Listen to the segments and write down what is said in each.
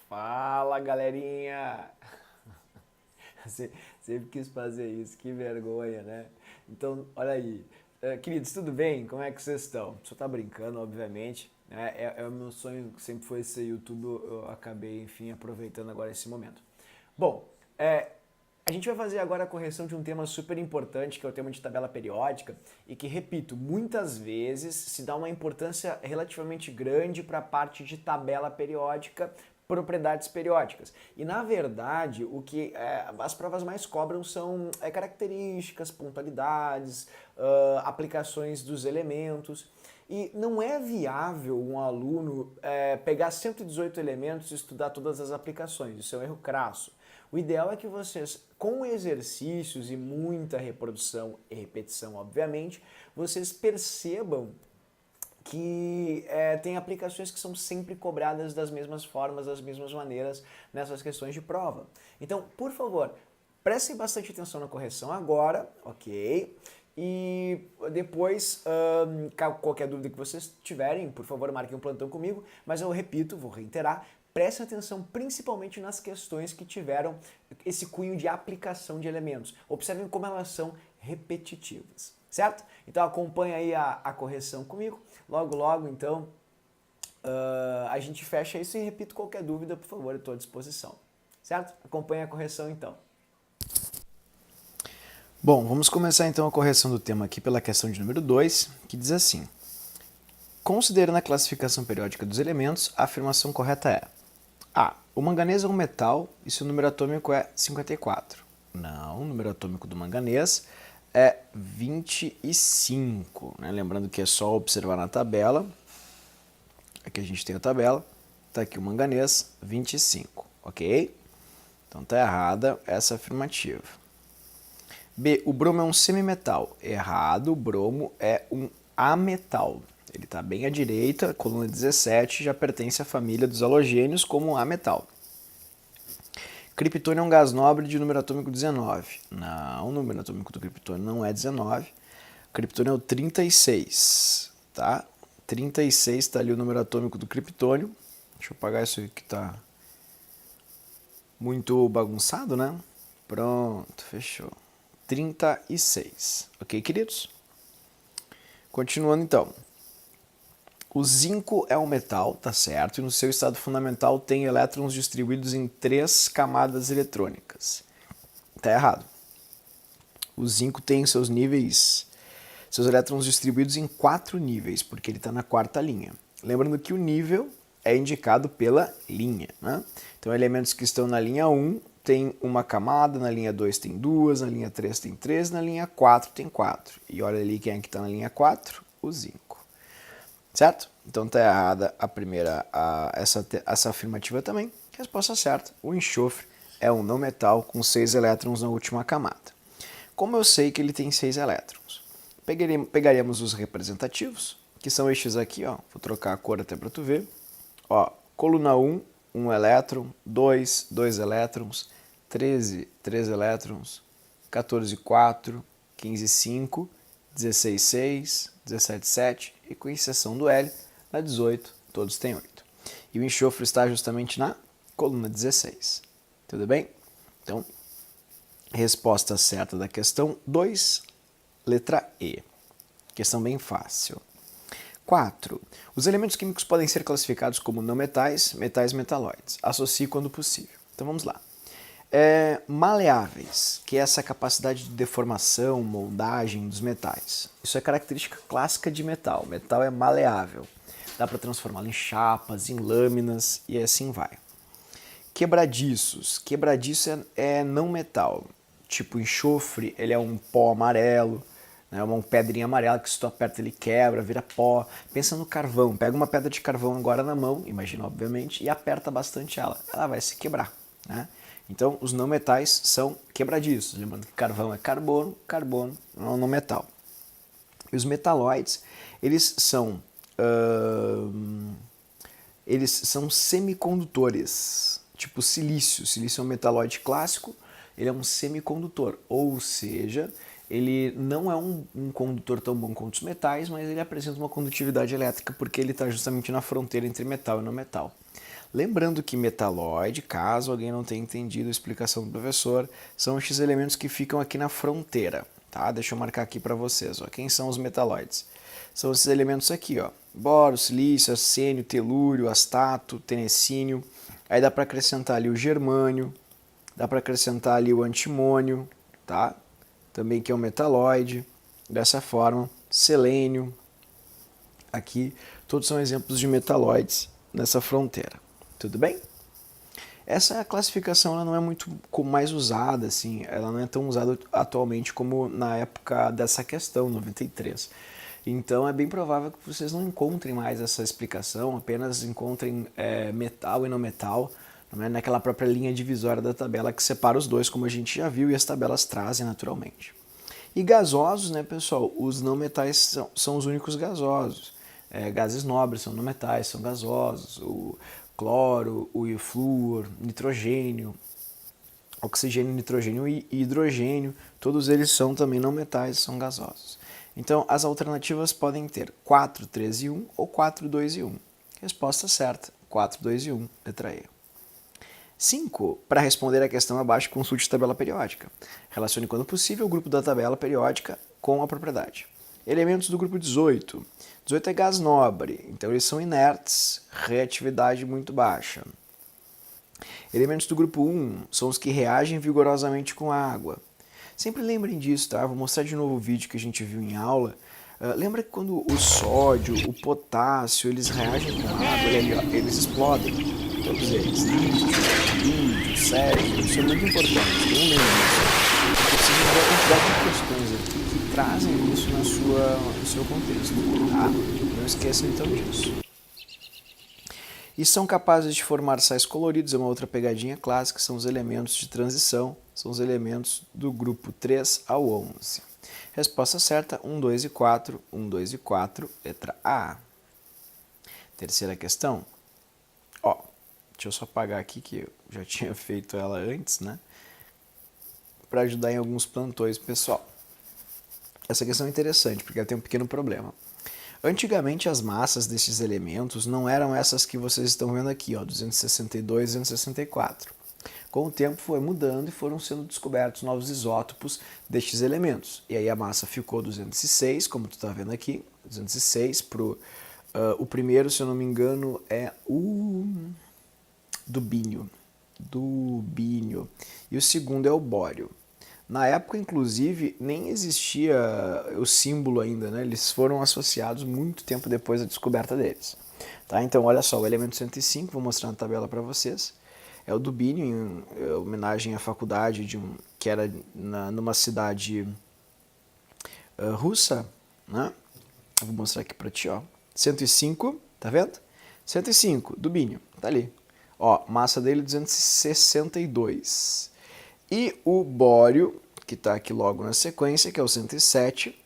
Fala, galerinha! Sempre quis fazer isso, que vergonha, né? Então, olha aí. Queridos, tudo bem? Como é que vocês estão? Só tá brincando, obviamente, né? É o meu sonho, que sempre foi ser YouTube, eu acabei, enfim, aproveitando agora esse momento. Bom, a gente vai fazer agora a correção de um tema super importante, que é o tema de tabela periódica, e que, repito, muitas vezes se dá uma importância relativamente grande para a parte de tabela periódica, propriedades periódicas. E, na verdade, o que as provas mais cobram são características, pontualidades, aplicações dos elementos. E não é viável um aluno pegar 118 elementos e estudar todas as aplicações. Isso é um erro crasso. O ideal é que vocês, com exercícios e muita reprodução e repetição, obviamente, vocês percebam que tem aplicações que são sempre cobradas das mesmas formas, das mesmas maneiras nessas questões de prova. Então, por favor, prestem bastante atenção na correção agora, ok? E depois, qualquer dúvida que vocês tiverem, por favor, marquem um plantão comigo, mas eu repito, vou reiterar, prestem atenção principalmente nas questões que tiveram esse cunho de aplicação de elementos. Observem como elas são repetitivas, certo? Então acompanha aí a correção comigo. Logo, logo, então, a gente fecha isso e repito qualquer dúvida, por favor, eu estou à disposição. Certo? Acompanha a correção então. Bom, vamos começar então a correção do tema aqui pela questão de número 2, que diz assim: considerando a classificação periódica dos elementos, a afirmação correta é: A. O manganês é um metal e seu número atômico é 54. Não, o número atômico do manganês é 25. Né? Lembrando que é só observar na tabela. Aqui a gente tem a tabela. Está aqui o manganês, 25. Ok? Então está errada essa afirmativa. B. O bromo é um semimetal. Errado, o bromo é um ametal. Ele está bem à direita, coluna 17, já pertence à família dos halogênios como ametal. Criptônio é um gás nobre de número atômico 19. Não, o número atômico do criptônio não é 19. O criptônio é o 36, tá? 36 está ali o número atômico do criptônio. Deixa eu apagar isso aqui que está muito bagunçado, né? Pronto, fechou. 36. Ok, queridos? Continuando então. O zinco é um metal, tá certo, e no seu estado fundamental tem elétrons distribuídos em 3 camadas eletrônicas. Tá errado. O zinco tem seus níveis, seus elétrons distribuídos em 4 níveis, porque ele está na 4ª linha. Lembrando que o nível é indicado pela linha, né? Então, elementos que estão na linha 1 tem uma camada, na linha 2 tem 2, na linha 3 tem 3, na linha 4 tem 4. E olha ali quem é que está na linha 4, o zinco. Certo? Então está errada a primeira, essa afirmativa também. Resposta certa, o enxofre é um não metal com 6 elétrons na última camada. Como eu sei que ele tem 6 elétrons? Pegaríamos os representativos, que são estes aqui, ó. Vou trocar a cor até para tu ver. Ó, coluna 1, 1 elétron, 2, 2 elétrons, 13, 3 elétrons, 14, 4, 15, 5, 16, 6, 17, 7 e com exceção do L, na 18, todos têm 8. E o enxofre está justamente na coluna 16. Tudo bem? Então, resposta certa da questão 2, letra E. Questão bem fácil. 4. Os elementos químicos podem ser classificados como não metais, metais metalóides. Associe quando possível. Então vamos lá. Maleáveis, que é essa capacidade de deformação, moldagem dos metais. Isso é característica clássica de metal. Metal é maleável. Dá para transformá-lo em chapas, em lâminas e assim vai. Quebradiços. Quebradiço é não metal. Tipo enxofre, ele é um pó amarelo, né, uma pedrinha amarela que se tu aperta ele quebra, vira pó. Pensa no carvão. Pega uma pedra de carvão agora na mão, imagina obviamente, e aperta bastante ela. Ela vai se quebrar, né? Então, os não metais são quebradiços. Lembrando que carvão é carbono, carbono é um não metal. E os metalóides, eles são semicondutores, tipo silício. Silício é um metalóide clássico, ele é um semicondutor, ou seja, ele não é um condutor tão bom quanto os metais, mas ele apresenta uma condutividade elétrica porque ele está justamente na fronteira entre metal e não metal. Lembrando que metalóide, caso alguém não tenha entendido a explicação do professor, são esses elementos que ficam aqui na fronteira, tá? Deixa eu marcar aqui para vocês, ó. Quem são os metalóides? São esses elementos aqui, ó. Boro, silício, arsênio, telúrio, astato, tenecínio. Aí dá para acrescentar ali o germânio, dá para acrescentar ali o antimônio, tá? Também que é um metalóide. Dessa forma, selênio, aqui, todos são exemplos de metalóides nessa fronteira. Tudo bem? Essa classificação ela não é muito mais usada, assim, ela não é tão usada atualmente como na época dessa questão, 93. Então é bem provável que vocês não encontrem mais essa explicação, apenas encontrem metal e não metal, não é? Naquela própria linha divisória da tabela que separa os dois, como a gente já viu, e as tabelas trazem naturalmente. E gasosos, né, pessoal? Os não metais são os únicos gasosos. Gases nobres são não metais, são gasosos. O cloro, o flúor, nitrogênio, oxigênio, nitrogênio e hidrogênio, todos eles são também não metais, são gasosos. Então, as alternativas podem ter 4, 3 e 1 ou 4, 2 e 1. Resposta certa, 4, 2 e 1, letra E. 5. Para responder a questão abaixo, consulte a tabela periódica. Relacione, quando possível, o grupo da tabela periódica com a propriedade. Elementos do grupo 18. 18 é gás nobre, então eles são inertes, reatividade muito baixa. Elementos do grupo 1 são os que reagem vigorosamente com a água. Sempre lembrem disso, tá? Vou mostrar de novo o vídeo que a gente viu em aula. Lembra que quando o sódio, o potássio, eles reagem com a água, eles explodem. Todos eles, lítio, sérgio, isso é muito importante, não lembrem disso. Vocês vão ver a quantidade de questões aqui que trazem isso no seu contexto, tá? Não esqueçam então disso. E são capazes de formar sais coloridos, é uma outra pegadinha clássica, são os elementos de transição, são os elementos do grupo 3 ao 11. Resposta certa, 1, 2 e 4, 1, 2 e 4, letra A. Terceira questão. Ó, deixa eu só apagar aqui que eu já tinha feito ela antes, né? Para ajudar em alguns plantões, pessoal. Essa questão é interessante, porque ela tem um pequeno problema. Antigamente, as massas desses elementos não eram essas que vocês estão vendo aqui, ó, 262 e 264. Com o tempo foi mudando e foram sendo descobertos novos isótopos destes elementos. E aí a massa ficou 206, como tu está vendo aqui, 206 o primeiro, se eu não me engano, é o dubínio. E o segundo é o bório. Na época, inclusive, nem existia o símbolo ainda, né? Eles foram associados muito tempo depois da descoberta deles. Tá? Então, olha só, o elemento 105, vou mostrar na tabela para vocês, é o dubínio, em homenagem à faculdade que era numa cidade russa, né? Eu vou mostrar aqui para ti, ó. 105, tá vendo? 105, dubínio, tá ali. Ó, massa dele 262. E o bório, que está aqui logo na sequência, que é o 107,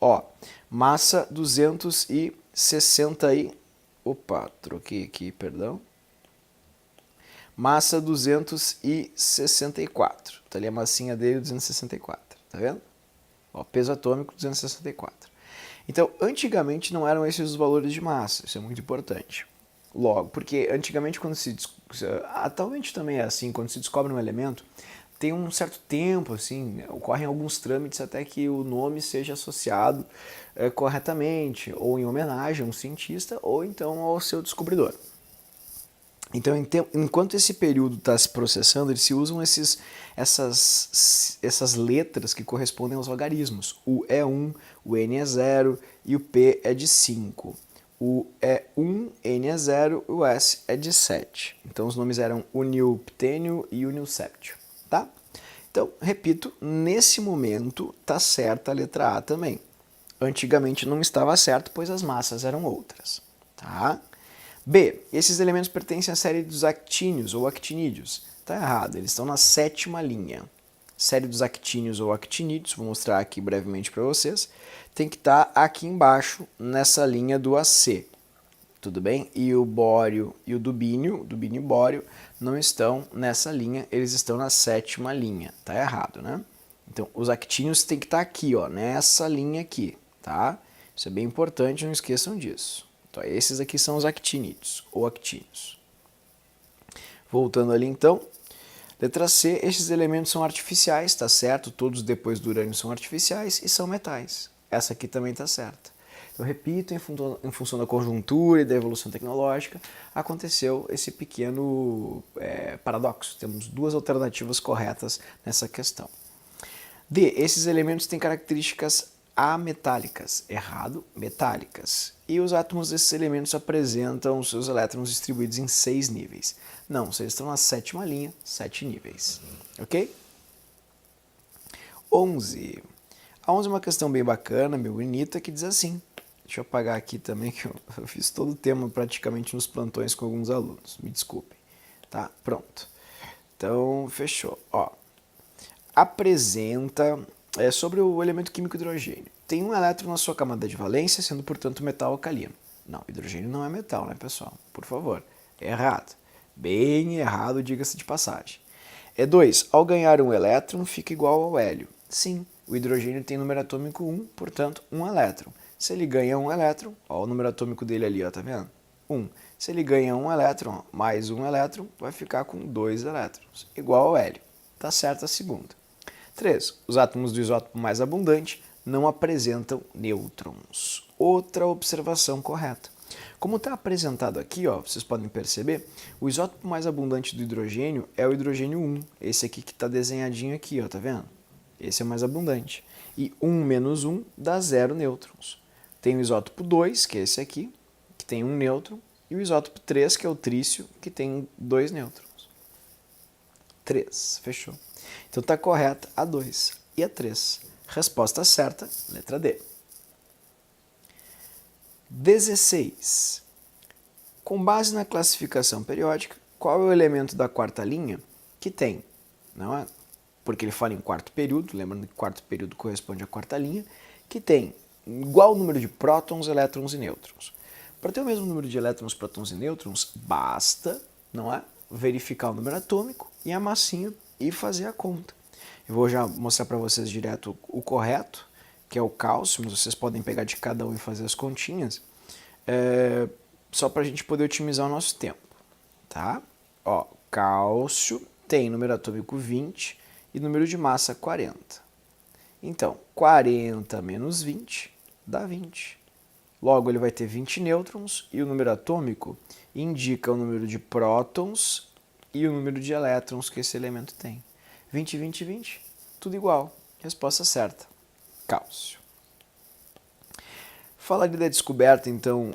ó, massa 260 e... Opa, troquei aqui, perdão. Massa 264. Tá ali a massinha dele, 264, tá vendo? Ó, peso atômico 264. Então, antigamente não eram esses os valores de massa, isso é muito importante. Logo, porque antigamente atualmente também é assim, quando se descobre um elemento, tem um certo tempo, assim, ocorrem alguns trâmites até que o nome seja associado corretamente, ou em homenagem a um cientista, ou então ao seu descobridor. Então, enquanto esse período está se processando, eles se usam essas letras que correspondem aos logaritmos. O é 1, o N é 0 e o P é de 5. O é 1, N é 0 e o S é de 7. Então, os nomes eram unilptênio e unilséptio. Tá? Então, repito, nesse momento está certa a letra A também. Antigamente não estava certo, pois as massas eram outras. Tá? B. Esses elementos pertencem à série dos actínios ou actinídeos. Está errado, eles estão na 7ª linha. Série dos actínios ou actinídeos, vou mostrar aqui brevemente para vocês, tem que estar aqui embaixo, nessa linha do AC. Tudo bem? E o bório e o dubínio e bório, não estão nessa linha, eles estão na 7ª linha. Tá errado, né? Então, os actínios tem que estar aqui, ó, nessa linha aqui, tá? Isso é bem importante, não esqueçam disso. Então, esses aqui são os actinídeos, ou actínios. Voltando ali então, letra C, esses elementos são artificiais, tá certo? Todos depois do urânio são artificiais e são metais. Essa aqui também está certa. Eu repito, em função da conjuntura e da evolução tecnológica, aconteceu esse pequeno paradoxo. Temos duas alternativas corretas nessa questão. D. Esses elementos têm características ametálicas. Errado, metálicas. E os átomos desses elementos apresentam seus elétrons distribuídos em 6 níveis. Não, vocês estão na 7ª linha, 7 níveis. Ok? 11. A 11 é uma questão bem bacana, bem bonita, que diz assim. Deixa eu apagar aqui também, que eu fiz todo o tema praticamente nos plantões com alguns alunos. Me desculpem. Tá? Pronto. Então, fechou. Ó, apresenta sobre o elemento químico hidrogênio. Tem um elétron na sua camada de valência, sendo, portanto, metal alcalino. Não, hidrogênio não é metal, né, pessoal? Por favor. É errado. Bem errado, diga-se de passagem. 2. Ao ganhar um elétron, fica igual ao hélio. Sim, o hidrogênio tem número atômico 1, portanto, um elétron. Se ele ganha um elétron, ó, o número atômico dele ali, ó, tá vendo? 1. Se ele ganha um elétron, ó, mais um elétron, vai ficar com 2 elétrons, igual ao hélio. Tá certo a segunda. 3. Os átomos do isótopo mais abundante não apresentam nêutrons. Outra observação correta. Como está apresentado aqui, ó, vocês podem perceber, o isótopo mais abundante do hidrogênio é o hidrogênio 1. Esse aqui que está desenhadinho aqui, ó, tá vendo? Esse é o mais abundante. E 1 menos 1 dá 0 nêutrons. Tem o isótopo 2, que é esse aqui, que tem 1 nêutron, e o isótopo 3, que é o trício, que tem 2 nêutrons. 3, fechou. Então está correta a 2 e a 3. Resposta certa, letra D. 16. Com base na classificação periódica, qual é o elemento da quarta linha que tem? Não é? Porque ele fala em quarto período, lembrando que quarto período corresponde à quarta linha, que tem igual número de prótons, elétrons e nêutrons. Para ter o mesmo número de elétrons, prótons e nêutrons, basta, não é, verificar o número atômico e a massinha e fazer a conta. Eu vou já mostrar para vocês direto o correto, que é o cálcio, mas vocês podem pegar de cada um e fazer as continhas, só para a gente poder otimizar o nosso tempo. Tá? Ó, cálcio tem número atômico 20 e número de massa 40. Então, 40 menos 20 dá 20. Logo, ele vai ter 20 nêutrons e o número atômico indica o número de prótons e o número de elétrons que esse elemento tem. 20, 20, 20, tudo igual. Resposta certa, cálcio. Falaria da descoberta, então,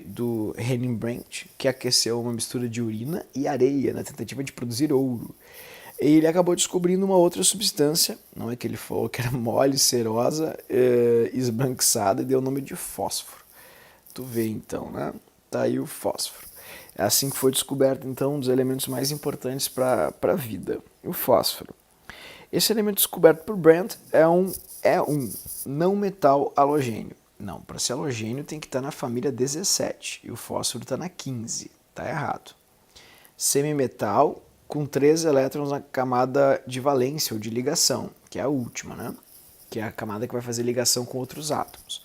do Rembrandt, que aqueceu uma mistura de urina e areia na tentativa de produzir ouro. E ele acabou descobrindo uma outra substância, não é que ele falou que era mole, cerosa, esbranquiçada, e deu o nome de fósforo. Tu vê então, né? Tá aí o fósforo. É assim que foi descoberto, então, um dos elementos mais importantes para a vida, o fósforo. Esse elemento descoberto por Brandt é um não metal halogênio. Não, para ser halogênio tem que estar na família 17 e o fósforo está na 15. Tá errado. Semimetal com 3 elétrons na camada de valência ou de ligação, que é a última, né? Que é a camada que vai fazer ligação com outros átomos.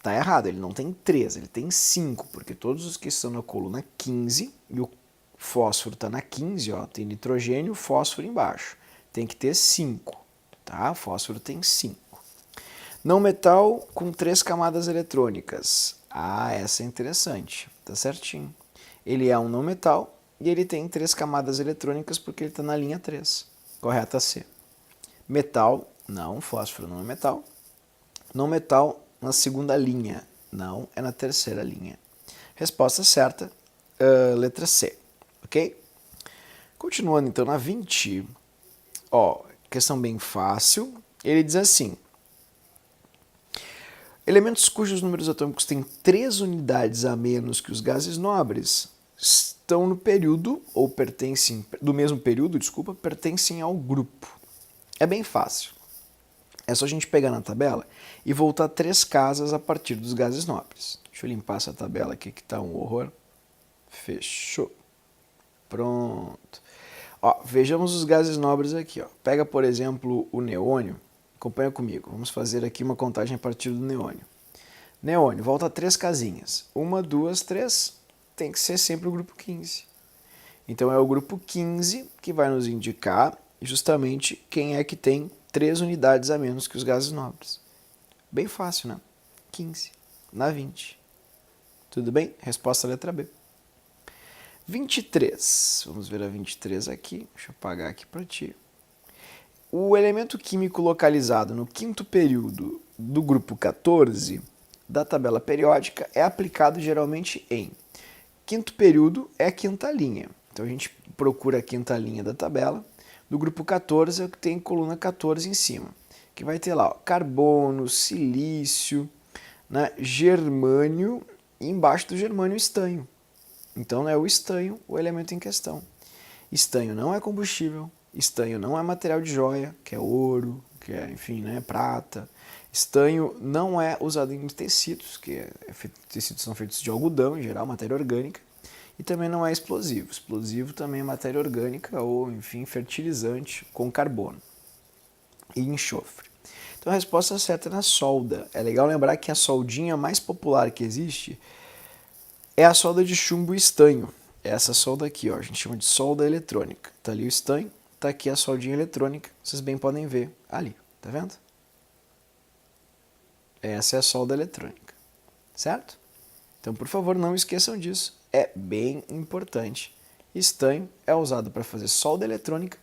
Tá errado, ele não tem 3, ele tem 5, porque todos os que estão na coluna 15 e o fósforo está na 15, ó, tem nitrogênio, fósforo embaixo. Tem que ter 5, tá? O fósforo tem 5. Não metal com 3 camadas eletrônicas. Ah, essa é interessante, tá certinho. Ele é um não metal e ele tem 3 camadas eletrônicas porque ele está na linha 3. Correta C. Metal, não, fósforo não é metal. Não metal na segunda linha, não, é na terceira linha. Resposta certa, letra C, ok? Continuando então na 20, ó, questão bem fácil, ele diz assim: elementos cujos números atômicos têm 3 unidades a menos que os gases nobres estão no período, ou pertencem, do mesmo período, desculpa, pertencem ao grupo. É bem fácil. É só a gente pegar na tabela e voltar 3 casas a partir dos gases nobres. Deixa eu limpar essa tabela aqui que está um horror. Fechou. Pronto. Ó, vejamos os gases nobres aqui. Ó. Pega, por exemplo, o neônio. Acompanha comigo. Vamos fazer aqui uma contagem a partir do neônio. Neônio, volta 3 casinhas. 1, 2, 3. Tem que ser sempre o grupo 15. Então é o grupo 15 que vai nos indicar justamente quem é que tem 3 unidades a menos que os gases nobres. Bem fácil, né? 15 na 20. Tudo bem? Resposta letra B. 23. Vamos ver a 23 aqui. Deixa eu apagar aqui para ti. O elemento químico localizado no quinto período do grupo 14 da tabela periódica é aplicado geralmente em quinto período é a quinta linha. Então a gente procura a quinta linha da tabela. Do grupo 14 é o que tem coluna 14 em cima, que vai ter lá ó, carbono, silício, né, germânio e embaixo do germânio estanho. Então é o estanho o elemento em questão. Estanho não é combustível, estanho não é material de joia, que é ouro, que é, enfim, né, prata. Estanho não é usado em tecidos, que tecidos são feitos de algodão, em geral, matéria orgânica. E também não é explosivo. Explosivo também é matéria orgânica ou, enfim, fertilizante com carbono e enxofre. Então a resposta certa é na solda. É legal lembrar que a soldinha mais popular que existe é a solda de chumbo e estanho. É essa solda aqui, ó, a gente chama de solda eletrônica. Tá ali o estanho, tá aqui a soldinha eletrônica. Vocês bem podem ver ali, tá vendo? Essa é a solda eletrônica, certo? Então, por favor, não esqueçam disso. É bem importante. Estanho é usado para fazer solda eletrônica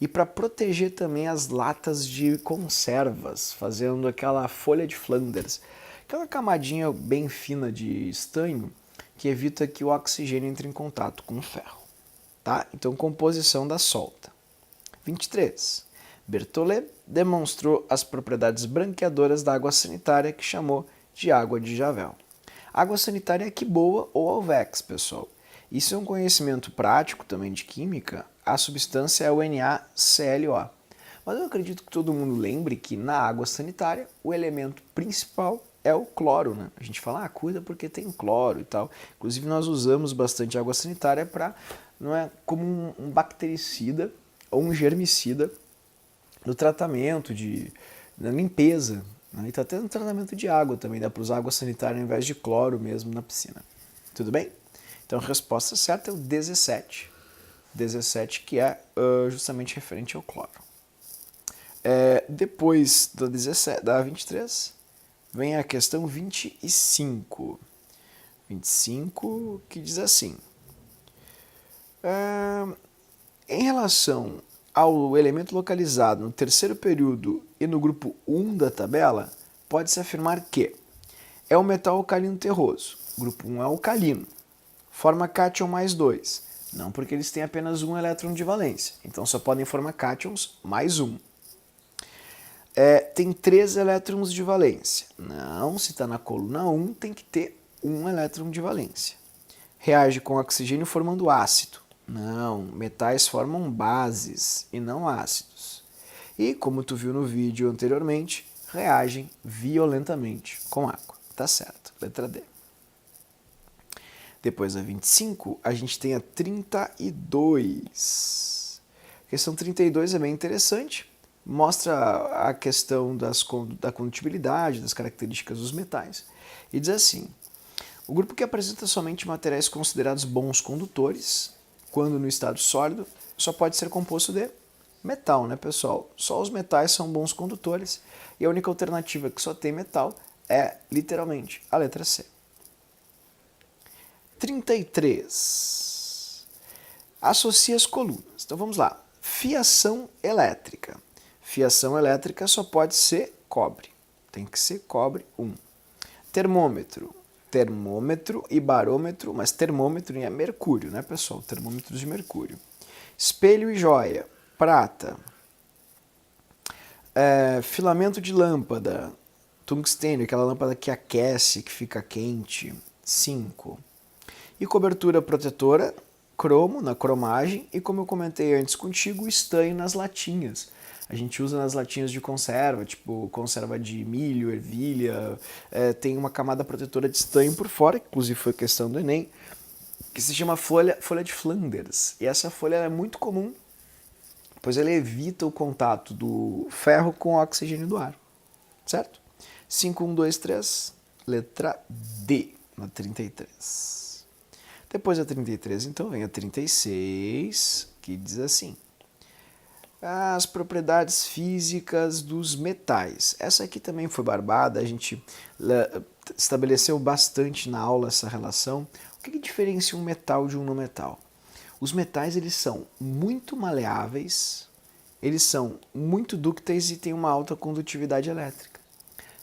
e para proteger também as latas de conservas, fazendo aquela folha de Flanders, que é uma camadinha bem fina de estanho que evita que o oxigênio entre em contato com o ferro. Tá? Então, composição da solda. 23. Berthollet demonstrou as propriedades branqueadoras da água sanitária que chamou de água de Javel. Água sanitária é que boa ou Alvex, pessoal. Isso é um conhecimento prático também de química. A substância é o NaClO. Mas eu acredito que todo mundo lembre que na água sanitária o elemento principal é o cloro, né? A gente fala, cuida porque tem cloro e tal. Inclusive nós usamos bastante água sanitária para, não é, como um bactericida ou um germicida no tratamento na limpeza. E está até no tratamento de água também, dá para usar água sanitária ao invés de cloro mesmo na piscina. Tudo bem? Então a resposta certa é o 17. 17 que é justamente referente ao cloro. Depois da 17, da 23, vem a questão 25. 25 que diz assim. Em relação ao elemento localizado no terceiro período e no grupo 1 da tabela, pode-se afirmar que é o metal alcalino terroso. Grupo 1 é alcalino. Forma cátion mais 2. Não porque eles têm apenas um elétron de valência. Então só podem formar cátions mais 1. Tem 3 elétrons de valência. Não, se está na coluna 1, tem que ter um elétron de valência. Reage com oxigênio formando ácido. Não, metais formam bases e não ácidos. E, como tu viu no vídeo anteriormente, reagem violentamente com água. Tá certo, letra D. Depois da 25, a gente tem a 32. A questão 32 é bem interessante. Mostra a questão da condutibilidade, das características dos metais. E diz assim, o grupo que apresenta somente materiais considerados bons condutores, quando no estado sólido, só pode ser composto de metal, né, pessoal? Só os metais são bons condutores e a única alternativa que só tem metal é, literalmente, a letra C. 33. Associa as colunas. Então vamos lá. Fiação elétrica. Fiação elétrica só pode ser cobre. Tem que ser cobre 1. Termômetro. Termômetro e barômetro, mas termômetro é mercúrio, né, pessoal? Termômetros de mercúrio. Espelho e joia, prata. Filamento de lâmpada, tungstênio, aquela lâmpada que aquece, que fica quente, 5. E cobertura protetora, cromo, na cromagem, e como eu comentei antes contigo, estanho nas latinhas. A gente usa nas latinhas de conserva, tipo conserva de milho, ervilha, tem uma camada protetora de estanho por fora, que inclusive foi questão do Enem, que se chama folha de Flanders. E essa folha é muito comum, pois ela evita o contato do ferro com o oxigênio do ar, certo? 5, 1, 2, 3, letra D, na 33. Depois da 33, então, vem a 36, que diz assim: as propriedades físicas dos metais. Essa aqui também foi barbada, a gente estabeleceu bastante na aula essa relação. O que diferencia um metal de um não metal? Os metais, eles são muito maleáveis, eles são muito dúcteis e têm uma alta condutividade elétrica.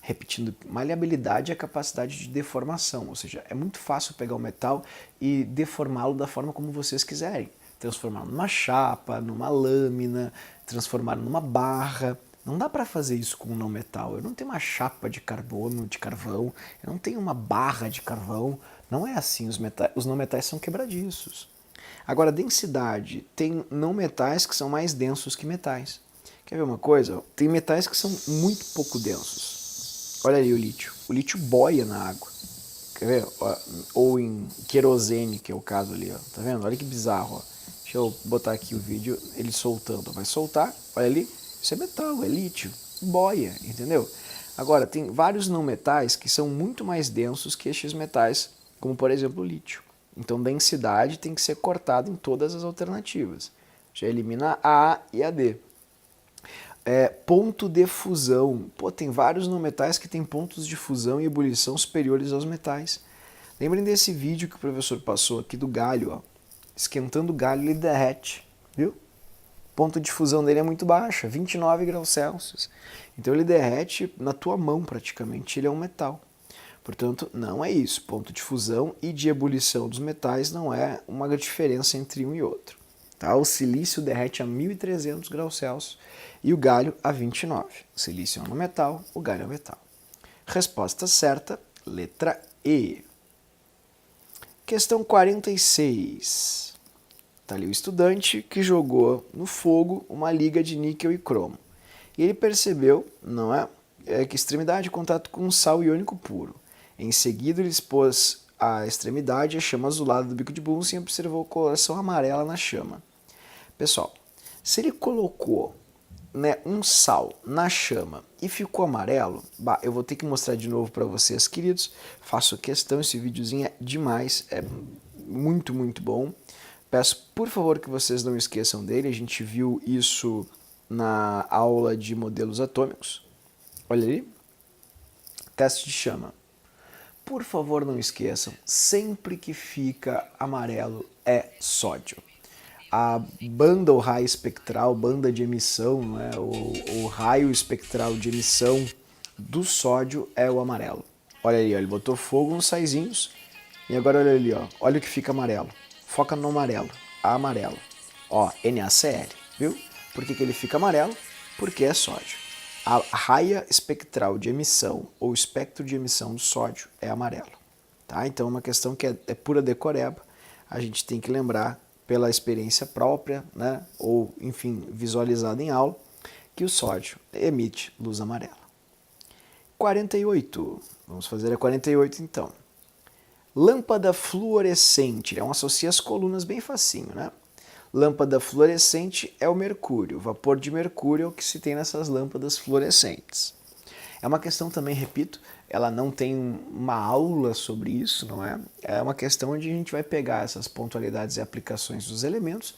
Repetindo, maleabilidade é a capacidade de deformação, ou seja, é muito fácil pegar o metal e deformá-lo da forma como vocês quiserem. Transformar numa chapa, numa lâmina, transformar numa barra. Não dá para fazer isso com um não metal. Eu não tenho uma chapa de carbono, de carvão, eu não tenho uma barra de carvão. Não é assim, os não metais são quebradiços. Agora, densidade, tem não metais que são mais densos que metais. Quer ver uma coisa? Tem metais que são muito pouco densos. Olha ali o lítio. O lítio boia na água. Quer ver? Ou em querosene, que é o caso ali. Ó. Tá vendo? Olha que bizarro. Ó. Deixa eu botar aqui o vídeo, ele soltando. Vai soltar, olha ali. Isso é metal, é lítio. Boia, entendeu? Agora, tem vários não metais que são muito mais densos que estes metais, como por exemplo o lítio. Então, densidade tem que ser cortada em todas as alternativas. Já elimina a A e a D. Ponto de fusão. Pô, tem vários não metais que têm pontos de fusão e ebulição superiores aos metais. Lembrem desse vídeo que o professor passou aqui do galho, ó. Esquentando o galho, ele derrete, viu? O ponto de fusão dele é muito baixa, 29 graus Celsius. Então ele derrete na tua mão praticamente, ele é um metal. Portanto, não é isso. Ponto de fusão e de ebulição dos metais não é uma diferença entre um e outro. Tá? O silício derrete a 1300 graus Celsius e o galho a 29. O silício é um metal, o galho é um metal. Resposta certa, letra E. Questão 46. Está ali o estudante que jogou no fogo uma liga de níquel e cromo. E ele percebeu, não é, que extremidade de contato com sal iônico puro. Em seguida, ele expôs a extremidade à chama azulada do bico de Bunsen e observou a coloração amarela na chama. Pessoal, se ele colocou, né, um sal na chama e ficou amarelo, eu vou ter que mostrar de novo para vocês, queridos. Faço questão, esse videozinho é demais, é muito, muito bom. Peço, por favor, que vocês não esqueçam dele. A gente viu isso na aula de modelos atômicos. Olha ali. Teste de chama. Por favor, não esqueçam, sempre que fica amarelo é sódio. A banda ou raio espectral, banda de emissão, né, o raio espectral de emissão do sódio é o amarelo. Olha ali, ó, ele botou fogo nos saizinhos e agora olha ali, ó, olha o que fica amarelo. Foca no amarelo, amarelo. Ó, NaCl, viu? Por que ele fica amarelo? Porque é sódio. A raia espectral de emissão ou espectro de emissão do sódio é amarelo. Tá? Então é uma questão que é pura decoreba, a gente tem que lembrar pela experiência própria, né, ou enfim, visualizada em aula, que o sódio emite luz amarela. 48, vamos fazer a 48 então. Lâmpada fluorescente, associa as colunas bem facinho, né? Lâmpada fluorescente é o mercúrio, o vapor de mercúrio é o que se tem nessas lâmpadas fluorescentes. É uma questão também, repito, ela não tem uma aula sobre isso, não é? É uma questão onde a gente vai pegar essas pontualidades e aplicações dos elementos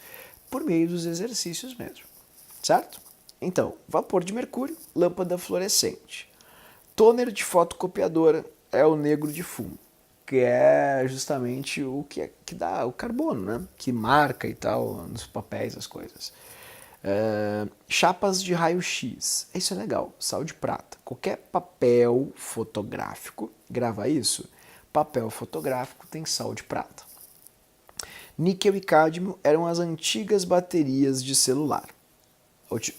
por meio dos exercícios mesmo, certo? Então, vapor de mercúrio, lâmpada fluorescente. Tôner de fotocopiadora é o negro de fumo, que é justamente o que dá o carbono, né? Que marca e tal nos papéis, as coisas. Chapas de raio-x, isso é legal, sal de prata. Qualquer papel fotográfico, grava isso, papel fotográfico tem sal de prata. Níquel e cádmio eram as antigas baterias de celular.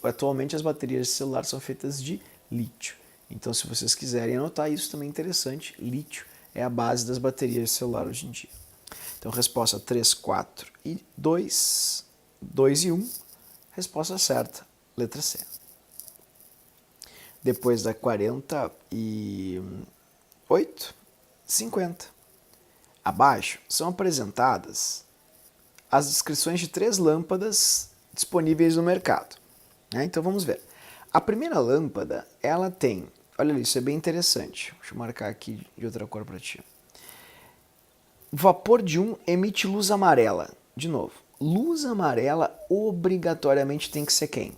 Atualmente as baterias de celular são feitas de lítio. Então, se vocês quiserem anotar isso, também é interessante, lítio é a base das baterias de celular hoje em dia. Então, resposta 3, 4 e 2, 2 e 1, resposta certa, letra C. Depois da 48, 50. Abaixo são apresentadas as descrições de 3 lâmpadas disponíveis no mercado. Então, vamos ver. A primeira lâmpada, ela tem... Olha ali, isso é bem interessante. Deixa eu marcar aqui de outra cor para ti. Vapor de um emite luz amarela. De novo, luz amarela obrigatoriamente tem que ser quem?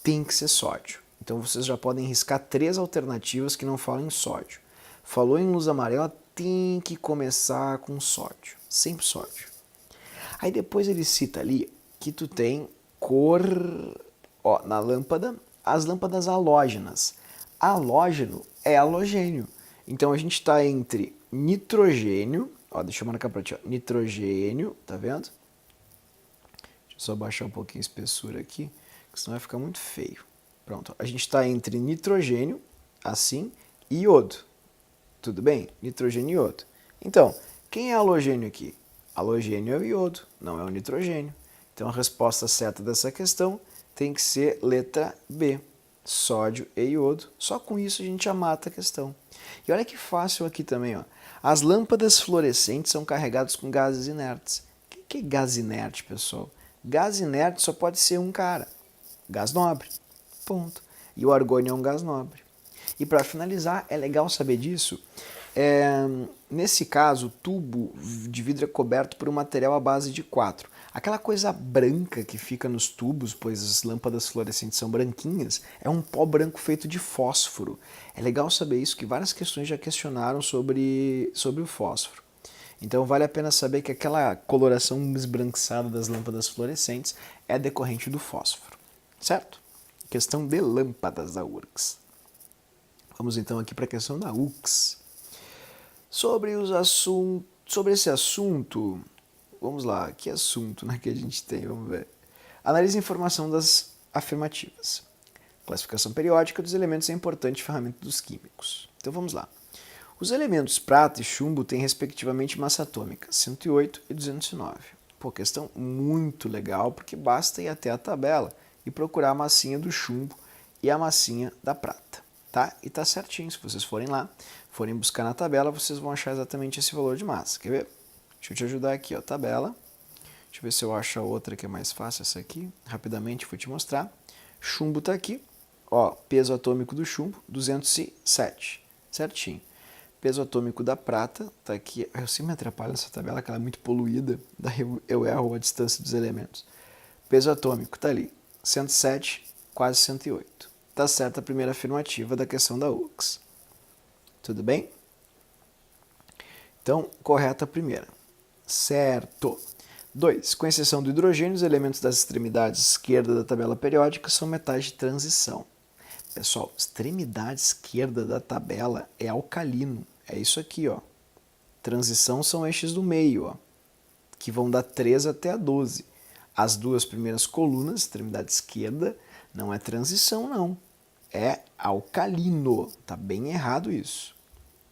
Tem que ser sódio. Então vocês já podem riscar 3 alternativas que não falam em sódio. Falou em luz amarela, tem que começar com sódio. Sempre sódio. Aí depois ele cita ali que tu tem cor... Ó, na lâmpada, as lâmpadas halógenas. Halógeno é halogênio. Então a gente está entre nitrogênio... Ó, deixa eu marcar para ti. Ó, nitrogênio, tá vendo? Deixa eu só baixar um pouquinho a espessura aqui, que senão vai ficar muito feio. Pronto, a gente está entre nitrogênio, assim, e iodo. Tudo bem? Nitrogênio e iodo. Então, quem é halogênio aqui? Halogênio é o iodo, não é o nitrogênio. Então a resposta certa dessa questão tem que ser letra B, sódio e iodo. Só com isso a gente já mata a questão. E olha que fácil aqui também, ó. As lâmpadas fluorescentes são carregadas com gases inertes. O que é gás inerte, pessoal? Gás inerte só pode ser um cara, gás nobre, ponto. E o argônio é um gás nobre. E para finalizar, é legal saber disso, nesse caso, o tubo de vidro é coberto por um material à base de 4. Aquela coisa branca que fica nos tubos, pois as lâmpadas fluorescentes são branquinhas, é um pó branco feito de fósforo. É legal saber isso, que várias questões já questionaram sobre o fósforo. Então vale a pena saber que aquela coloração esbranquiçada das lâmpadas fluorescentes é decorrente do fósforo, certo? Questão de lâmpadas da URGS. Vamos então aqui para a questão da URGS. Sobre esse assunto, vamos lá, que assunto, né, que a gente tem, vamos ver. Analise a informação das afirmativas. Classificação periódica dos elementos é importante ferramenta dos químicos. Então vamos lá. Os elementos prata e chumbo têm respectivamente massa atômica 108 e 209. Pô, questão muito legal, porque basta ir até a tabela e procurar a massinha do chumbo e a massinha da prata, tá? E tá certinho, se vocês forem lá, forem buscar na tabela, vocês vão achar exatamente esse valor de massa. Quer ver? Deixa eu te ajudar aqui, ó, tabela. Deixa eu ver se eu acho a outra que é mais fácil, essa aqui. Rapidamente vou te mostrar. Chumbo tá aqui, ó, peso atômico do chumbo, 207, certinho. Peso atômico da prata, tá aqui. Eu sempre me atrapalho nessa tabela, que ela é muito poluída, daí eu erro a distância dos elementos. Peso atômico tá ali, 107, quase 108. Tá certa a primeira afirmativa da questão da URGS. Tudo bem? Então, correta a primeira. Certo. 2. Com exceção do hidrogênio, os elementos das extremidades esquerda da tabela periódica são metais de transição. Pessoal, extremidade esquerda da tabela é alcalino. É isso aqui, ó. Transição são estes do meio, ó, que vão da 3 até a 12. As duas primeiras colunas, extremidade esquerda, não é transição, não. É alcalino. Tá bem errado isso.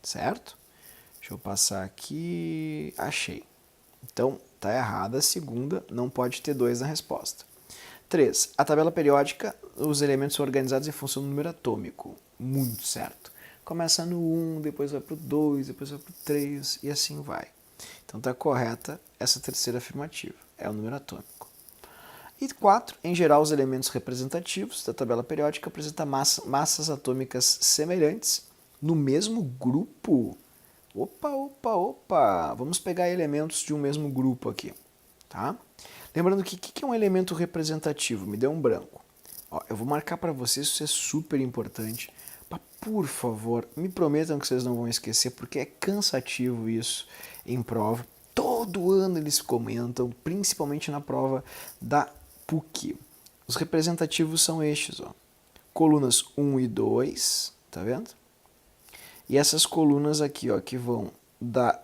Certo? Deixa eu passar aqui. Achei. Então, tá errada a segunda, não pode ter 2 na resposta. 3. A tabela periódica, os elementos são organizados em função do número atômico. Muito certo. Começa no 1, depois vai para o 2, depois vai para o 3 e assim vai. Então está correta essa terceira afirmativa, é o número atômico. E 4. Em geral, os elementos representativos da tabela periódica apresentam massas atômicas semelhantes no mesmo grupo. Opa! Vamos pegar elementos de um mesmo grupo aqui, tá? Lembrando que o que é um elemento representativo? Me deu um branco. Ó, eu vou marcar para vocês, isso é super importante. Mas, por favor, me prometam que vocês não vão esquecer, porque é cansativo isso em prova. Todo ano eles comentam, principalmente na prova da PUC. Os representativos são estes, ó. Colunas 1 e 2, tá vendo? E essas colunas aqui, ó, que vão da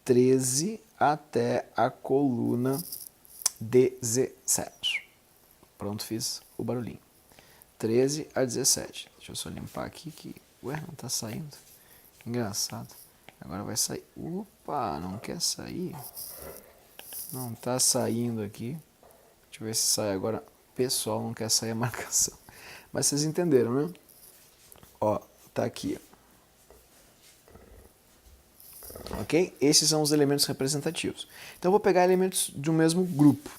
13 até a coluna 17. Pronto, fiz o barulhinho. 13 a 17. Deixa eu só limpar aqui que... Ué, não tá saindo. Engraçado. Agora vai sair. Opa, não quer sair? Não tá saindo aqui. Deixa eu ver se sai agora. Pessoal, não quer sair a marcação. Mas vocês entenderam, né? Ó, tá aqui. Ok? Esses são os elementos representativos. Então eu vou pegar elementos de um mesmo grupo.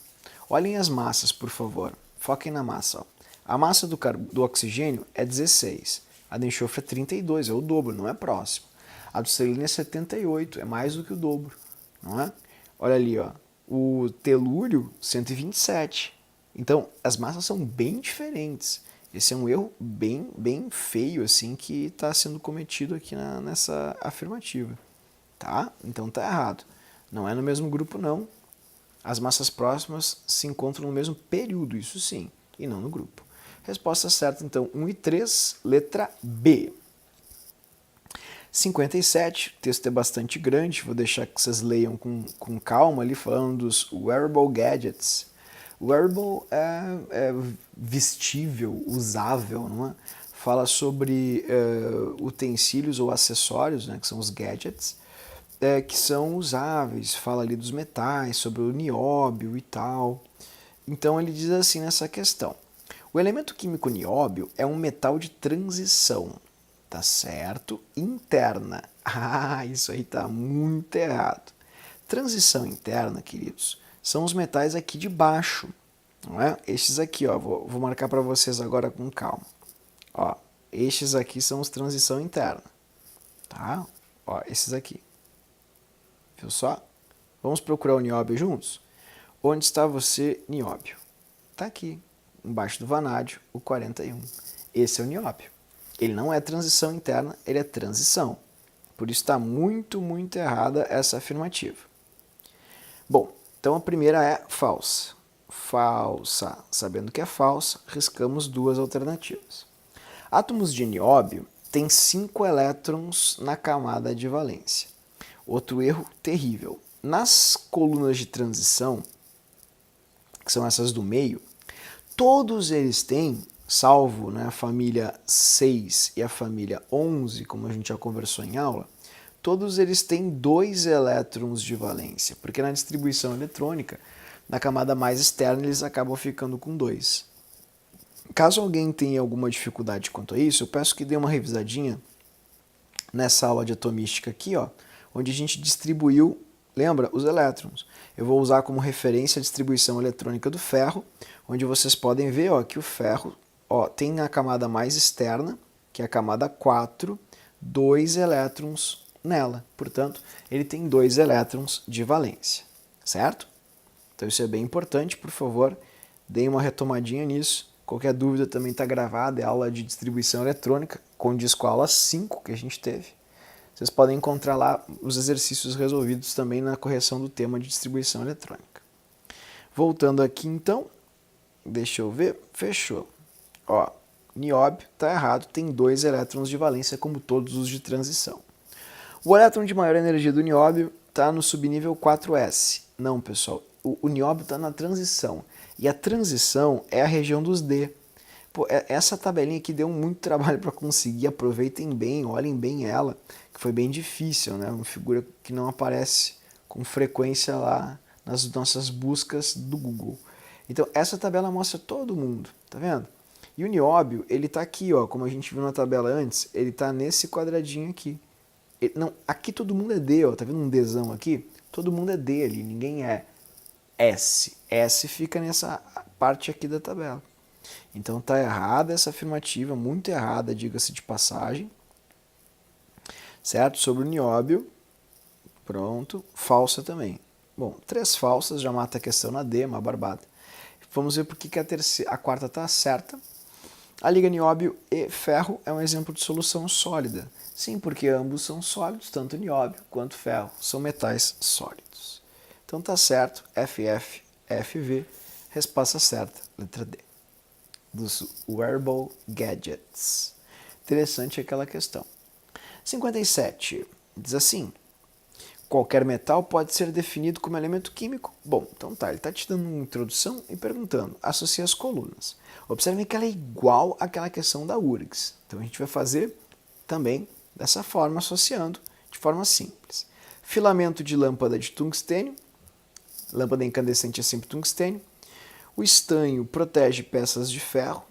Olhem as massas, por favor. Foquem na massa. Ó. A massa do oxigênio é 16. A do enxofre é 32, é o dobro, não é próximo. A do selênio é 78, é mais do que o dobro. não é? Olha ali, ó, o telúrio 127. Então, as massas são bem diferentes. Esse é um erro bem feio assim que está sendo cometido aqui nessa afirmativa, tá? Então tá errado. Não é no mesmo grupo não. As massas próximas se encontram no mesmo período, isso sim, e não no grupo. Resposta certa então 1 e 3, letra B. 57, o texto é bastante grande, vou deixar que vocês leiam com calma ali, falando dos wearable gadgets. Wearable é vestível, usável, não é? Fala sobre utensílios ou acessórios, né, que são os gadgets, que são usáveis, fala ali dos metais, sobre o nióbio e tal. Então ele diz assim nessa questão: o elemento químico nióbio é um metal de transição, tá certo? Interna. Ah, isso aí tá muito errado. Transição interna, queridos, são os metais aqui de baixo, não é? Estes aqui, ó, vou marcar para vocês agora com calma. Ó, estes aqui são os transição interna, tá? Ó, esses aqui. Viu só? Vamos procurar o nióbio juntos? Onde está você, nióbio? Está aqui, embaixo do vanádio, o 41. Esse é o nióbio. Ele não é transição interna, ele é transição. Por isso está muito errada essa afirmativa. Bom, então a primeira é falsa. Falsa. Sabendo que é falsa, riscamos duas alternativas. Átomos de nióbio têm 5 elétrons na camada de valência. Outro erro terrível. Nas colunas de transição, que são essas do meio, todos eles têm, salvo, né, a família 6 e a família 11, como a gente já conversou em aula, todos eles têm 2 elétrons de valência, porque na distribuição eletrônica, na camada mais externa, eles acabam ficando com 2. Caso alguém tenha alguma dificuldade quanto a isso, eu peço que dê uma revisadinha nessa aula de atomística aqui, ó, onde a gente distribuiu, lembra, os elétrons. Eu vou usar como referência a distribuição eletrônica do ferro, onde vocês podem ver, ó, que o ferro, ó, tem a camada mais externa, que é a camada 4, 2 elétrons nela. Portanto, ele tem 2 elétrons de valência, certo? Então isso é bem importante, por favor, deem uma retomadinha nisso. Qualquer dúvida também está gravada, é aula de distribuição eletrônica, condiz com a aula 5 que a gente teve. Vocês podem encontrar lá os exercícios resolvidos também na correção do tema de distribuição eletrônica. Voltando aqui então, deixa eu ver, fechou. Ó, nióbio está errado, tem 2 elétrons de valência como todos os de transição. O elétron de maior energia do nióbio está no subnível 4s. Não, pessoal, o nióbio está na transição. E a transição é a região dos D. Pô, essa tabelinha aqui deu muito trabalho para conseguir, aproveitem bem, olhem bem ela, que foi bem difícil, né? Uma figura que não aparece com frequência lá nas nossas buscas do Google. Então essa tabela mostra todo mundo, tá vendo? E o nióbio, ele tá aqui, ó, como a gente viu na tabela antes, ele tá nesse quadradinho aqui. Não, aqui todo mundo é D, ó, tá vendo um Dzão aqui? Todo mundo é D ali, ninguém é S. S fica nessa parte aqui da tabela. Então tá errada essa afirmativa, muito errada, diga-se de passagem. Certo? Sobre o nióbio, pronto, falsa também. Bom, 3 falsas já mata a questão na D, uma barbada. Vamos ver por que a quarta está certa. A liga nióbio e ferro é um exemplo de solução sólida. Sim, porque ambos são sólidos, tanto nióbio quanto ferro são metais sólidos. Então tá certo, FF, FV, resposta certa, letra D. Dos wearable gadgets. Interessante aquela questão. 57. Diz assim: qualquer metal pode ser definido como elemento químico? Bom, então tá, ele está te dando uma introdução e perguntando, associa as colunas. Observem que ela é igual àquela questão da URGS. Então a gente vai fazer também dessa forma, associando de forma simples. Filamento de lâmpada de tungstênio, lâmpada incandescente é sempre tungstênio. O estanho protege peças de ferro.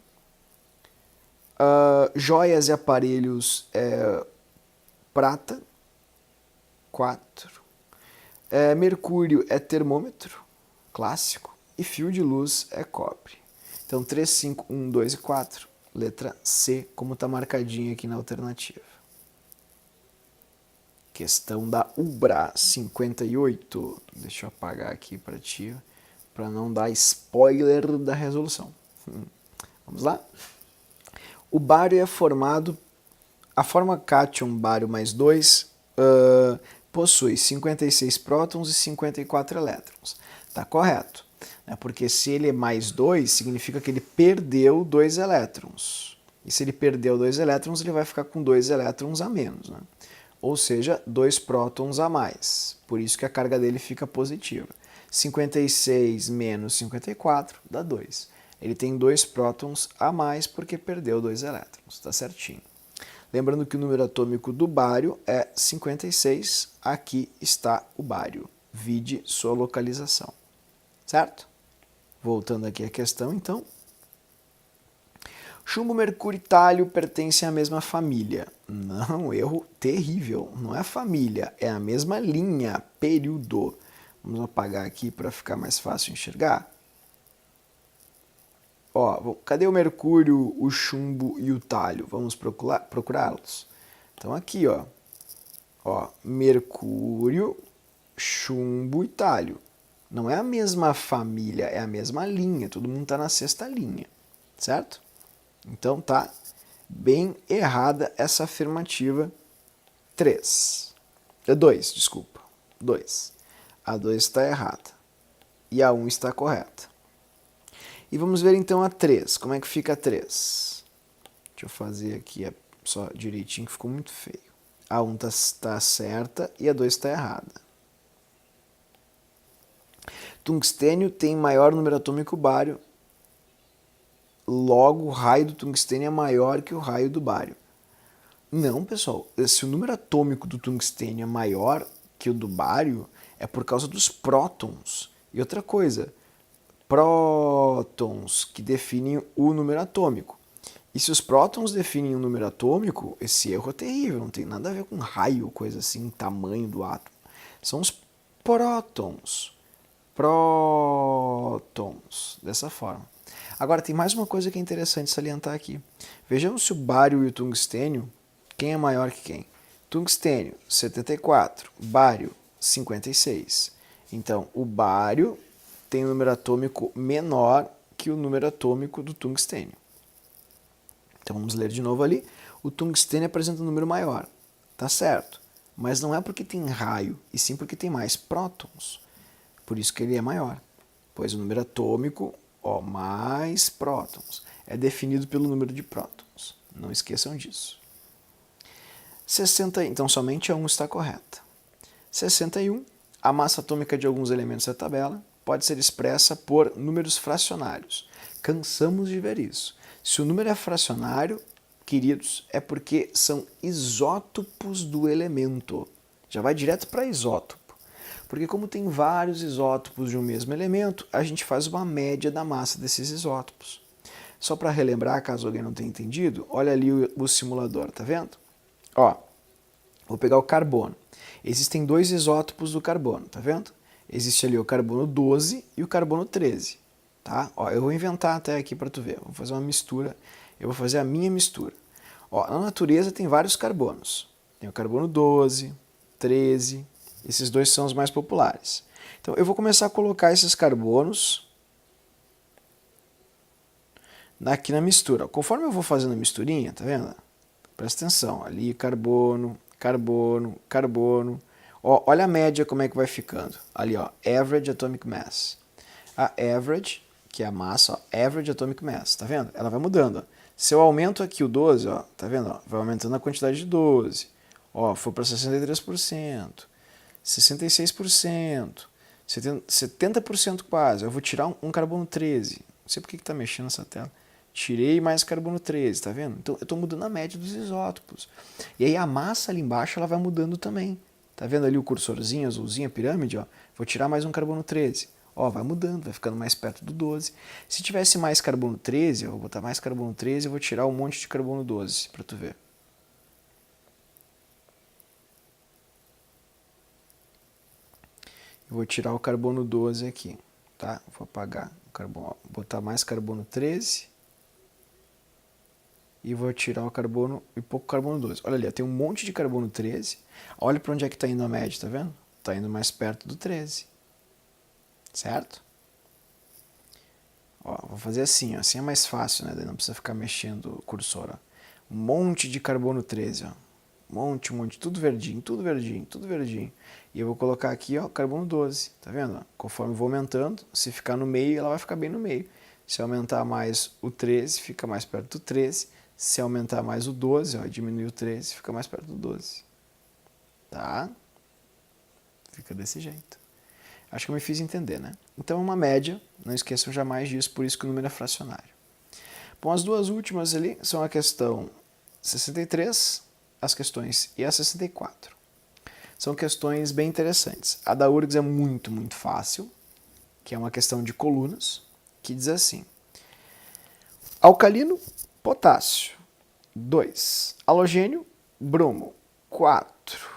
Joias e aparelhos prata. 4. Mercúrio é termômetro, clássico. E fio de luz é cobre. Então 3, 5, 1, 2 e 4. Letra C, como está marcadinho aqui na alternativa. Questão da UBRA 58. Deixa eu apagar aqui para ti, para não dar spoiler da resolução. Vamos lá? O bário é formado... A forma cátion bário mais 2 possui 56 prótons e 54 elétrons. Está correto. Porque se ele é mais 2, significa que ele perdeu 2 elétrons. E se ele perdeu 2 elétrons, ele vai ficar com 2 elétrons a menos. Né? Ou seja, 2 prótons a mais. Por isso que a carga dele fica positiva. 56 menos 54 dá 2. Ele tem 2 prótons a mais porque perdeu 2 elétrons. Está certinho. Lembrando que o número atômico do bário é 56. Aqui está o bário. Vide sua localização. Certo? Voltando aqui à questão, então. Chumbo, mercúrio e tálio pertencem à mesma família. Não, erro terrível. Não é família, é a mesma linha, período. Vamos apagar aqui para ficar mais fácil enxergar. Ó, cadê o mercúrio, o chumbo e o tálio? Vamos procurá-los. Então aqui, ó, mercúrio, chumbo e tálio. Não é a mesma família, é a mesma linha. Todo mundo está na sexta linha, certo? Então tá bem errada essa afirmativa 3. 2, desculpa. 2. A 2 está errada. E a 1 está correta. E vamos ver então a 3. Como é que fica a 3? Deixa eu fazer aqui só direitinho, que ficou muito feio. A 1 está certa e a 2 está errada. Tungstênio tem maior número atômico bário. Logo, o raio do tungstênio é maior que o raio do bário. Não, pessoal. Se o número atômico do tungstênio é maior que o do bário, é por causa dos prótons. E outra coisa, prótons que definem o número atômico. E se os prótons definem o número atômico, esse erro é terrível, não tem nada a ver com raio, coisa assim, tamanho do átomo. São os prótons. Prótons. Dessa forma. Agora, tem mais uma coisa que é interessante salientar aqui. Vejamos se o bário e o tungstênio, quem é maior que quem? Tungstênio, 74. Bário, 56. Então, o bário tem um número atômico menor que o número atômico do tungstênio. Então vamos ler de novo ali. O tungstênio apresenta um número maior. Tá certo. Mas não é porque tem raio, e sim porque tem mais prótons. Por isso que ele é maior. Pois o número atômico, mais prótons, é definido pelo número de prótons. Não esqueçam disso. 60, então somente a 1 está correta. 61. A massa atômica de alguns elementos da tabela pode ser expressa por números fracionários. Cansamos de ver isso. Se o número é fracionário, queridos, é porque são isótopos do elemento. Já vai direto para isótopo. Porque como tem vários isótopos de um mesmo elemento, a gente faz uma média da massa desses isótopos. Só para relembrar, caso alguém não tenha entendido, olha ali o simulador, tá vendo? Ó, vou pegar o carbono. Existem 2 isótopos do carbono, tá vendo? Existe ali o carbono 12 e o carbono 13. Tá? Ó, eu vou inventar até aqui para tu ver. Vou fazer uma mistura. Eu vou fazer a minha mistura. Ó, na natureza tem vários carbonos. Tem o carbono 12, 13. Esses 2 são os mais populares. Então eu vou começar a colocar esses carbonos aqui na mistura. Conforme eu vou fazendo a misturinha, tá vendo? Presta atenção. Ali carbono, carbono, carbono. Ó, olha a média como é que vai ficando. Ali, ó, average atomic mass. A average, que é a massa, ó, average atomic mass, tá vendo? Ela vai mudando. Ó. Se eu aumento aqui o 12, ó, tá vendo? Ó, vai aumentando a quantidade de 12. Ó, foi para 63%, 66%, 70% quase. Eu vou tirar um carbono 13. Não sei por que está mexendo essa tela. Tirei mais carbono 13, tá vendo? Então eu estou mudando a média dos isótopos. E aí a massa ali embaixo ela vai mudando também. Tá vendo ali o cursorzinho azulzinho, a pirâmide? Ó? Vou tirar mais um carbono 13. Ó, vai mudando, vai ficando mais perto do 12. Se tivesse mais carbono 13, eu vou botar mais carbono 13 e vou tirar um monte de carbono 12, para tu ver. Eu vou tirar o carbono 12 aqui, tá? Vou apagar o carbono, ó, botar mais carbono 13. e vou tirar o carbono e pouco carbono 12. Olha ali, tem um monte de carbono 13. Olha para onde é que está indo a média, tá vendo? Está indo mais perto do 13. Certo? Ó, vou fazer assim, ó. Assim é mais fácil, né? Daí não precisa ficar mexendo o cursor, ó. Um monte de carbono 13, ó. Um monte, tudo verdinho, tudo verdinho, tudo verdinho. E eu vou colocar aqui, ó, carbono 12, tá vendo? Conforme eu vou aumentando, se ficar no meio, ela vai ficar bem no meio. Se aumentar mais o 13, fica mais perto do 13. Se aumentar mais o 12, ó, diminuir o 13, fica mais perto do 12. Tá? Fica desse jeito. Acho que eu me fiz entender, né? Então, uma média, não esqueçam jamais disso, por isso que o número é fracionário. Bom, as duas últimas ali são a questão 63, as questões e a 64. São questões bem interessantes. A da URGS é muito, muito fácil, que é uma questão de colunas, que diz assim: alcalino, potássio, 2. Halogênio, bromo, 4.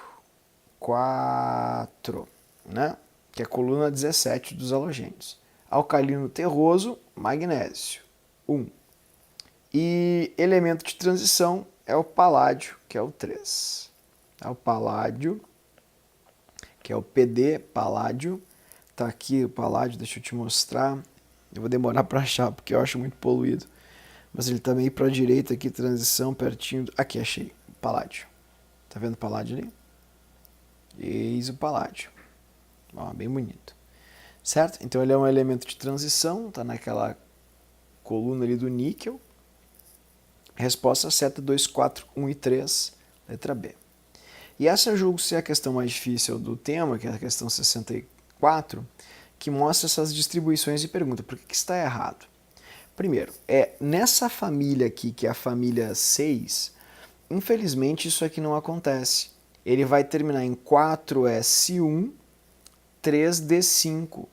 4, né? Que é a coluna 17 dos halogênios. Alcalino terroso, magnésio, 1. E elemento de transição é o paládio, que é o 3. É o paládio, que é o PD, paládio. Tá aqui o paládio, deixa eu te mostrar. Eu vou demorar para achar, porque eu acho muito poluído. Mas ele tá meio para a direita aqui, transição, pertinho. Aqui, achei. Paládio. Tá vendo o paládio ali? Eis o paládio. Ó, bem bonito. Certo? Então ele é um elemento de transição, tá naquela coluna ali do níquel. Resposta certa 2, 4, 1 e 3, letra B. E essa eu julgo ser a questão mais difícil do tema, que é a questão 64, que mostra essas distribuições e pergunta por que está errado. Primeiro, nessa família aqui, que é a família 6, infelizmente isso aqui não acontece. Ele vai terminar em 4s1, 3d5,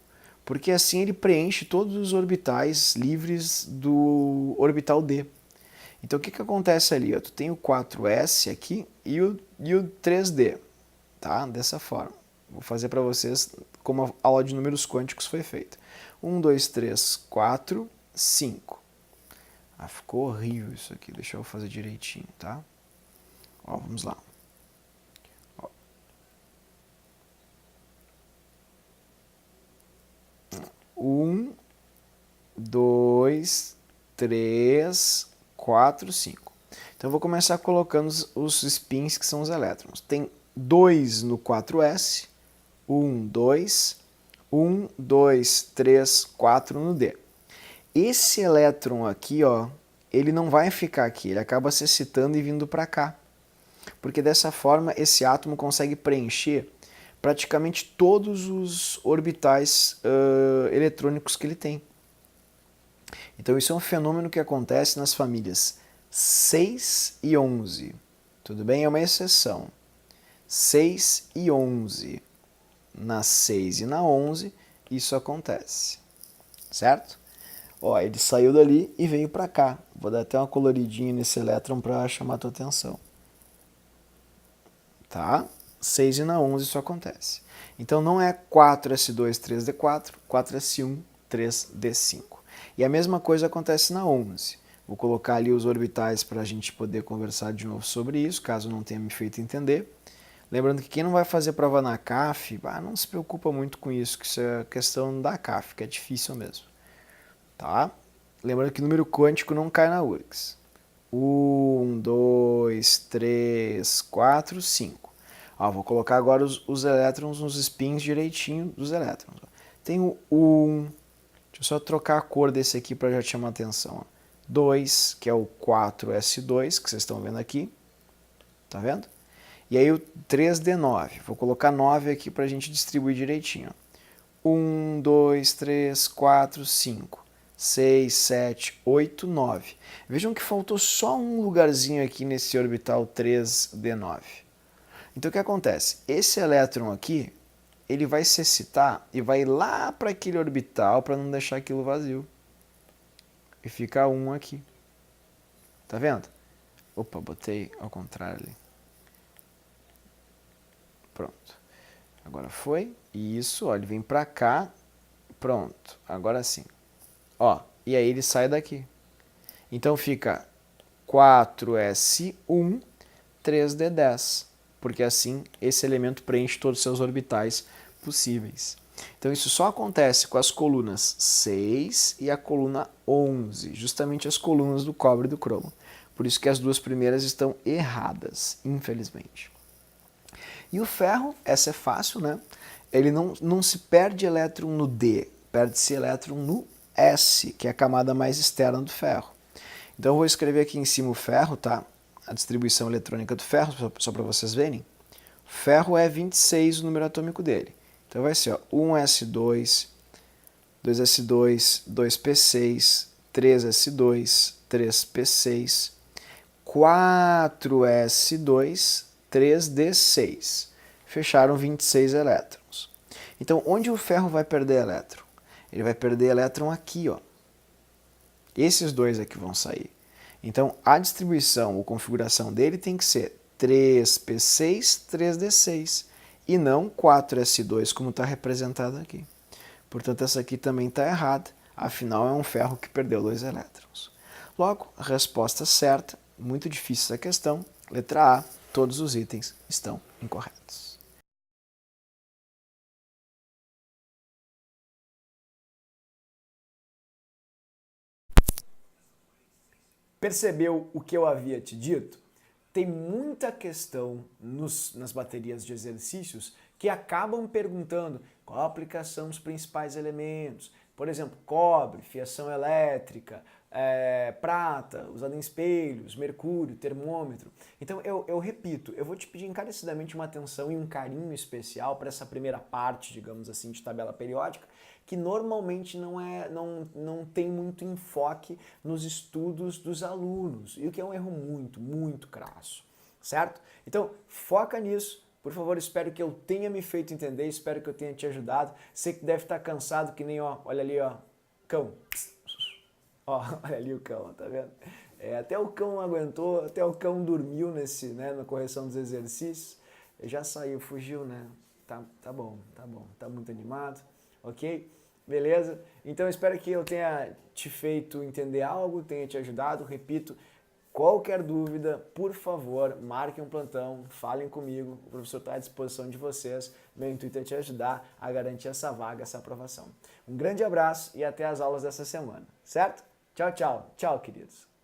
porque assim ele preenche todos os orbitais livres do orbital D. Então o que acontece ali? Tu tem o 4s aqui e o 3d, tá? Dessa forma. Vou fazer para vocês como a aula de números quânticos foi feita. 1, 2, 3, 4, 5. Ah, ficou horrível isso aqui. Deixa eu fazer direitinho, tá? Ó, vamos lá. 1, 2, 3, 4, 5. Então eu vou começar colocando os spins que são os elétrons. Tem 2 no 4s, 1, 2, 1, 2, 3, 4 no D. Esse elétron aqui, ó, ele não vai ficar aqui, ele acaba se excitando e vindo para cá. Porque dessa forma esse átomo consegue preencher praticamente todos os orbitais eletrônicos que ele tem. Então isso é um fenômeno que acontece nas famílias 6 e 11. Tudo bem? É uma exceção. 6 e 11. Na 6 e na 11, isso acontece. Certo? Ó, ele saiu dali e veio para cá. Vou dar até uma coloridinha nesse elétron para chamar a tua atenção. Tá? 6 e na 11 isso acontece. Então não é 4s2, 3d4, 4s1, 3d5. E a mesma coisa acontece na 11. Vou colocar ali os orbitais para a gente poder conversar de novo sobre isso, caso não tenha me feito entender. Lembrando que quem não vai fazer prova na CAF, não se preocupa muito com isso, que isso é questão da CAF, que é difícil mesmo. Tá? Lembrando que número quântico não cai na URGS. 1, 2, 3, 4, 5. Vou colocar agora os elétrons nos spins direitinho dos elétrons. Tem o 1, deixa eu só trocar a cor desse aqui para já te chamar a atenção. 2, que é o 4s2, que vocês estão vendo aqui. Tá vendo? E aí o 3d9. Vou colocar 9 aqui para a gente distribuir direitinho. 1, 2, 3, 4, 5. 6, 7, 8, 9. Vejam que faltou só um lugarzinho aqui nesse orbital 3d9. Então o que acontece? Esse elétron aqui, ele vai se excitar e vai lá para aquele orbital para não deixar aquilo vazio. E fica 1 aqui. Tá vendo? Opa, botei ao contrário ali. Pronto. Agora foi. Isso, ó, ele vem para cá. Pronto. Agora sim. Ó, e aí ele sai daqui. Então fica 4s1, 3d10, porque assim esse elemento preenche todos os seus orbitais possíveis. Então isso só acontece com as colunas 6 e a coluna 11, justamente as colunas do cobre e do cromo. Por isso que as duas primeiras estão erradas, infelizmente. E o ferro, essa é fácil, né? Ele não se perde elétron no D, perde-se elétron no S, que é a camada mais externa do ferro. Então eu vou escrever aqui em cima o ferro, tá? A distribuição eletrônica do ferro, só para vocês verem. Ferro é 26 o número atômico dele. Então vai ser ó, 1s2, 2s2, 2p6, 3s2, 3p6, 4s2, 3d6. Fecharam 26 elétrons. Então, onde o ferro vai perder elétron? Ele vai perder elétron aqui, ó. Esses dois aqui vão sair. Então, a distribuição ou configuração dele tem que ser 3p6, 3d6 e não 4s2 como está representado aqui. Portanto, essa aqui também está errada, afinal é um ferro que perdeu 2 elétrons. Logo, a resposta certa, muito difícil essa questão, letra A, todos os itens estão incorretos. Percebeu o que eu havia te dito? Tem muita questão nas baterias de exercícios que acabam perguntando qual a aplicação dos principais elementos. Por exemplo, cobre, fiação elétrica, prata, usada em espelhos, mercúrio, termômetro. Então eu repito, eu vou te pedir encarecidamente uma atenção e um carinho especial para essa primeira parte, digamos assim, de tabela periódica, que normalmente não tem muito enfoque nos estudos dos alunos, e o que é um erro muito crasso, certo? Então, foca nisso. Por favor, espero que eu tenha me feito entender, espero que eu tenha te ajudado. Sei que deve estar cansado, que nem, ó, olha ali, ó, cão. Ó, olha ali o cão, tá vendo? Até o cão aguentou, até o cão dormiu na correção dos exercícios. Já saiu, fugiu, né? Tá bom, tá muito animado, ok? Beleza? Então espero que eu tenha te feito entender algo, tenha te ajudado. Repito, qualquer dúvida, por favor, marquem um plantão, falem comigo, o professor está à disposição de vocês. Meu intuito é te ajudar a garantir essa vaga, essa aprovação. Um grande abraço e até as aulas dessa semana, certo? Tchau, tchau. Tchau, queridos.